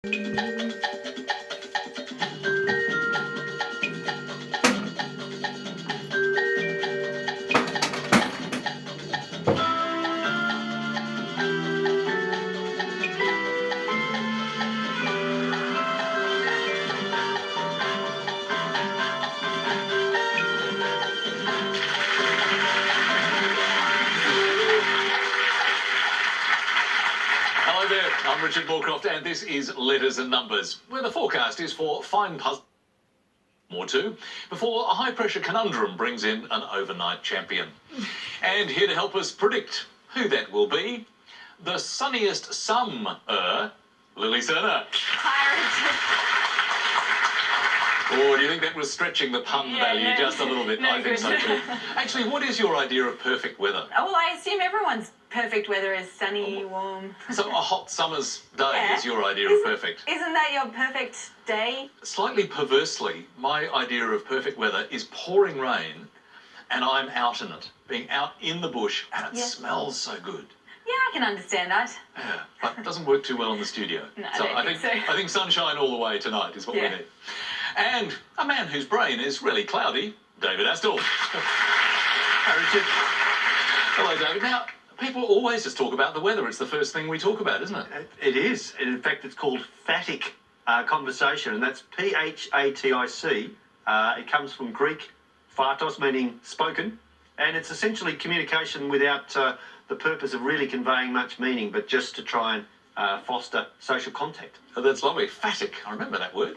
Hello there, I'm Richard Morecroft and this is Letters and Numbers, where the forecast is for fine puzzle or two before a high-pressure conundrum brings in an overnight champion. And here to help us predict who that will be, the sunniest summer, Lily Serna. Hi, Or do you think that was stretching the pun value just a little bit? No, I think so too. Actually, what is your idea of perfect weather? Well, I assume everyone's perfect weather is sunny, warm. So a hot summer's day Yeah. is your idea of perfect? Isn't that your perfect day? Slightly perversely, my idea of perfect weather is pouring rain and I'm out in it, being out in the bush, and it Yeah. smells so good. Yeah, I can understand that. Yeah, but it doesn't work too well in the studio. No, so I don't think so. I think sunshine all the way tonight is what we Yeah. need. And a man whose brain is really cloudy, David Astle. Hi, Richard. Hello, David. Now, people always just talk about the weather. It's the first thing we talk about, isn't it? It is. In fact, it's called phatic conversation, and that's P-H-A-T-I-C. It comes from Greek phatos, meaning spoken, and it's essentially communication without the purpose of really conveying much meaning, but just to try and foster social contact. Oh, that's lovely. Phatic. I remember that word.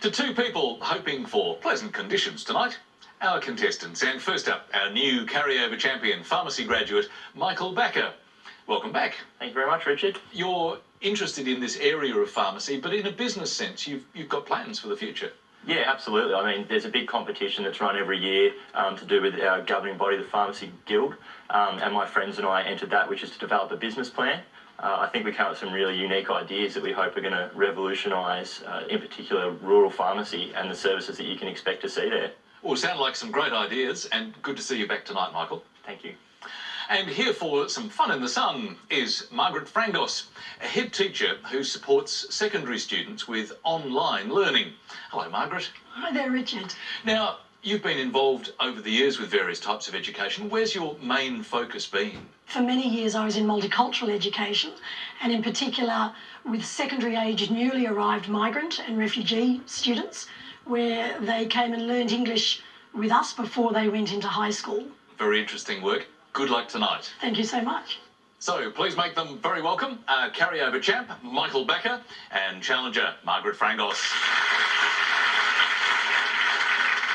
To two people hoping for pleasant conditions tonight, our contestants. And first up, our new carryover champion, pharmacy graduate, Michael Bakker. Welcome back. Thank you very much, Richard. You're interested in this area of pharmacy, but in a business sense, you've got plans for the future. Yeah, absolutely. I mean, there's a big competition that's run every year to do with our governing body, the Pharmacy Guild, and my friends and I entered that, which is to develop a business plan. I think we come up with some really unique ideas that we hope are going to revolutionise, in particular, rural pharmacy and the services that you can expect to see there. Well, sound like some great ideas, and good to see you back tonight, Michael. Thank you. And here for some fun in the sun is Margaret Frangos, a head teacher who supports secondary students with online learning. Hello, Margaret. Hi there, Richard. Now, you've been involved over the years with various types of education. Where's your main focus been? For many years I was in multicultural education, and in particular with secondary age newly arrived migrant and refugee students, where they came and learned English with us before they went into high school. Very interesting work. Good luck tonight. Thank you so much. So please make them very welcome. Carryover champ, Michael Bakker, and challenger, Margaret Frangos.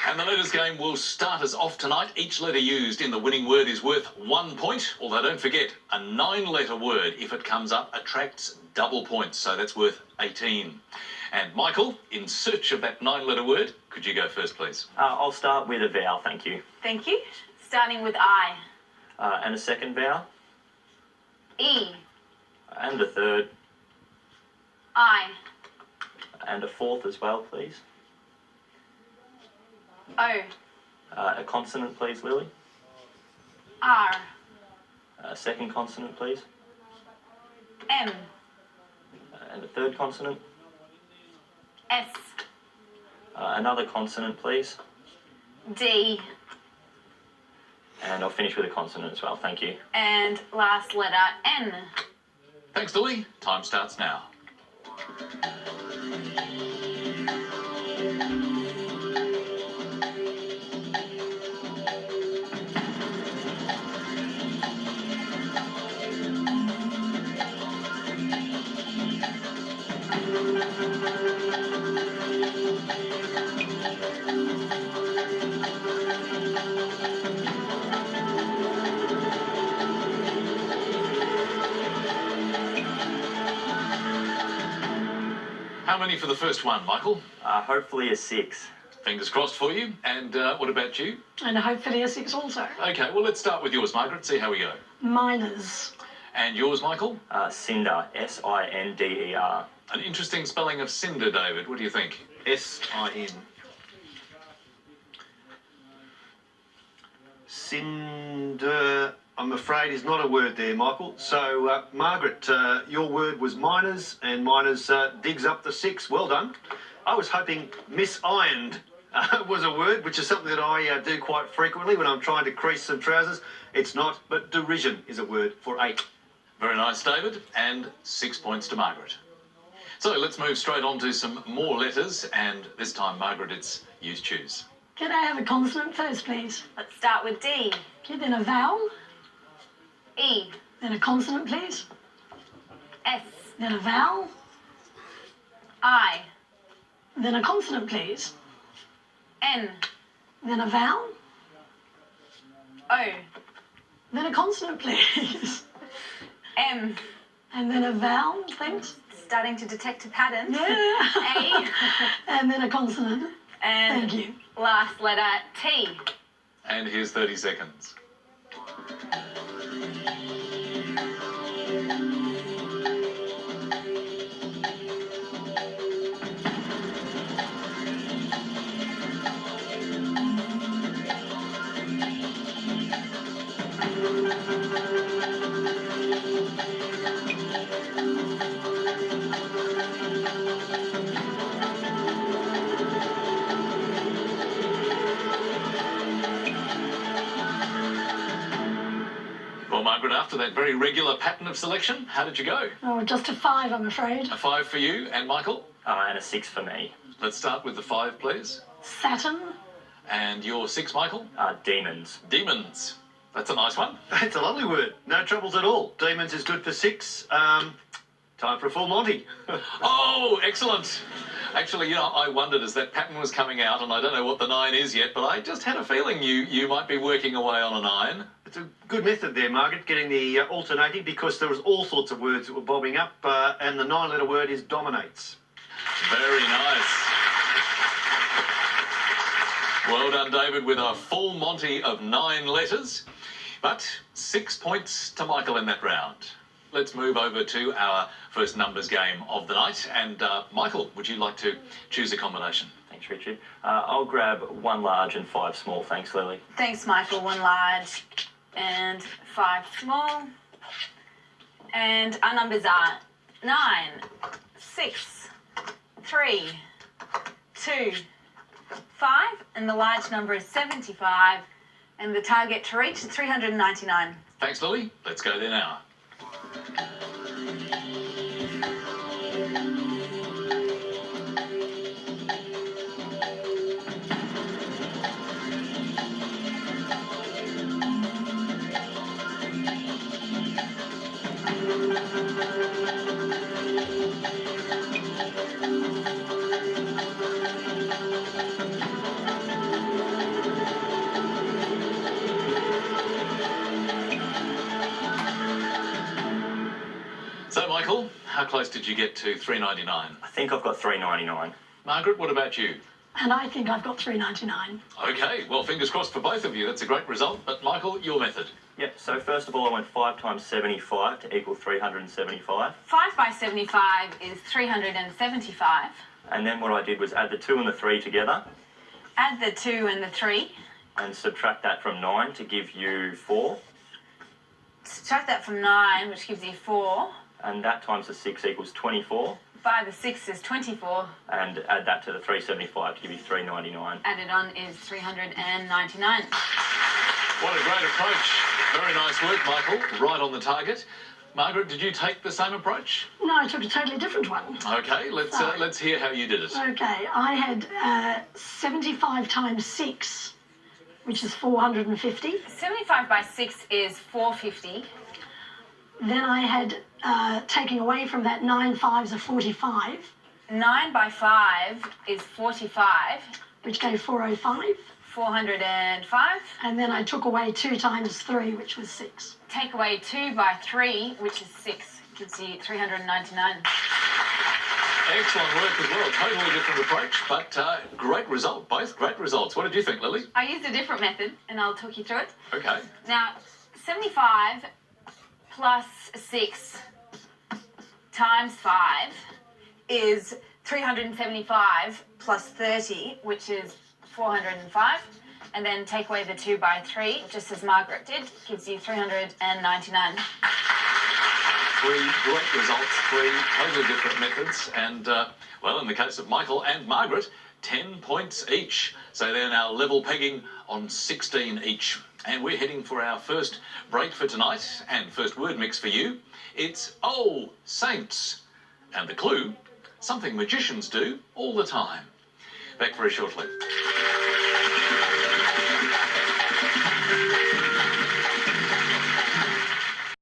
And the letters game will start us off tonight. Each letter used in the winning word is worth 1 point, although don't forget, a 9-letter word, if it comes up, attracts double points, so that's worth 18. And Michael, in search of that 9-letter word, could you go first, please? I'll start with a vowel, thank you. Thank you. Starting with I. And a second vowel. E. And a third. I. And a fourth as well, please. O. A consonant, please, Lily. R. A second consonant, please. M. And a third consonant. S. Another consonant, please. D. And I'll finish with a consonant as well, thank you. And last letter N. Thanks, Lily. Time starts now. How many for the first one, Michael? Hopefully a 6. Fingers crossed for you. And what about you? And hopefully a 6 also. Okay, well, let's start with yours, Margaret. See how we go. Minors. And yours, Michael? Cinder, S-I-N-D-E-R. An interesting spelling of cinder, David. What do you think? S-I-N. Cinder... I'm afraid, is not a word there, Michael. So, Margaret, your word was minors, and minors digs up the 6. Well done. I was hoping misironed was a word, which is something that I do quite frequently when I'm trying to crease some trousers. It's not, but derision is a word for 8. Very nice, David, and 6 points to Margaret. So let's move straight on to some more letters, and this time, Margaret, it's you choose. Can I have a consonant first, please? Let's start with D. Okay, then a vowel, E. then a consonant, please. S. Then a vowel, I. then a consonant, please. N. Then a vowel, O. then a consonant, please. M. And then a vowel, thanks. Starting to detect a pattern. Yeah. A. And then a consonant. And Thank you. last letter T. And here's 30 seconds. Well, Margaret, after that very regular pattern of selection, how did you go? Oh, just a 5, I'm afraid. A 5 for you, and Michael? And a 6 for me. Let's start with the 5, please. Saturn, And your 6, Michael? Demons. Demons. That's a nice one. It's a lovely word. No troubles at all. Demons is good for 6. Time for a full Monty. Oh, excellent. Actually, you know, I wondered as that pattern was coming out, and I don't know what the 9 is yet, but I just had a feeling you might be working away on a 9. It's a good method there, Margaret, getting the alternating, because there was all sorts of words that were bobbing up, and the 9-letter word is dominates. Very nice. Well done, David, with a full Monty of 9 letters. But 6 points to Michael in that round. Let's move over to our first numbers game of the night. And Michael, would you like to choose a combination? Thanks, Richard. I'll grab 1 large and 5 small. Thanks, Lily. Thanks, Michael. 1 large and 5 small. And our numbers are 9, 6, 3, 2, 5. And the large number is 75. And the target to reach is 399. Thanks, Lily. Let's go there now. So, Michael, how close did you get to 399? I think I've got 399. Margaret, what about you? and I think I've got 399. Okay, well, fingers crossed for both of you. That's a great result. But, Michael, your method. Yep, so first of all, I went 5 times 75 to equal 375. 5 by 75 is 375. And then what I did was add the 2 and the 3 together Add the 2 and the 3. and subtract that from 9 to give you 4. Subtract that from 9, which gives you 4. And that times the 6 equals 24. By the 6 is 24. And add that to the 375 to give you 399. Added on is 399. What a great approach. Very nice work, Michael. Right on the target. Margaret, did you take the same approach? No, I took a totally different one. Okay, let's hear how you did it. Okay, I had 75 times 6, which is 450. 75 by 6 is 450. Then I had, taking away from that, 9 5s are 45, 9 by 5 is 45. which gave 405. 405. And then I took away 2 times 3, which was 6. Take away 2 by 3, which is 6. Gives you 399. Excellent work as well. Totally different approach, but great result. Both great results. What did you think, Lily? I used a different method, and I'll talk you through it. Okay. Now, 75 plus 6 times 5 is 375 plus 30, which is 405. and then take away the 2 by 3, just as Margaret did, gives you 399. 3 great results, 3 totally different methods, and, well, in the case of Michael and Margaret, 10 points each. So they're now level pegging on 16 each. And we're heading for our first break for tonight, and first word mix for you. It's Oh Saints. And the clue, something magicians do all the time. Back very shortly.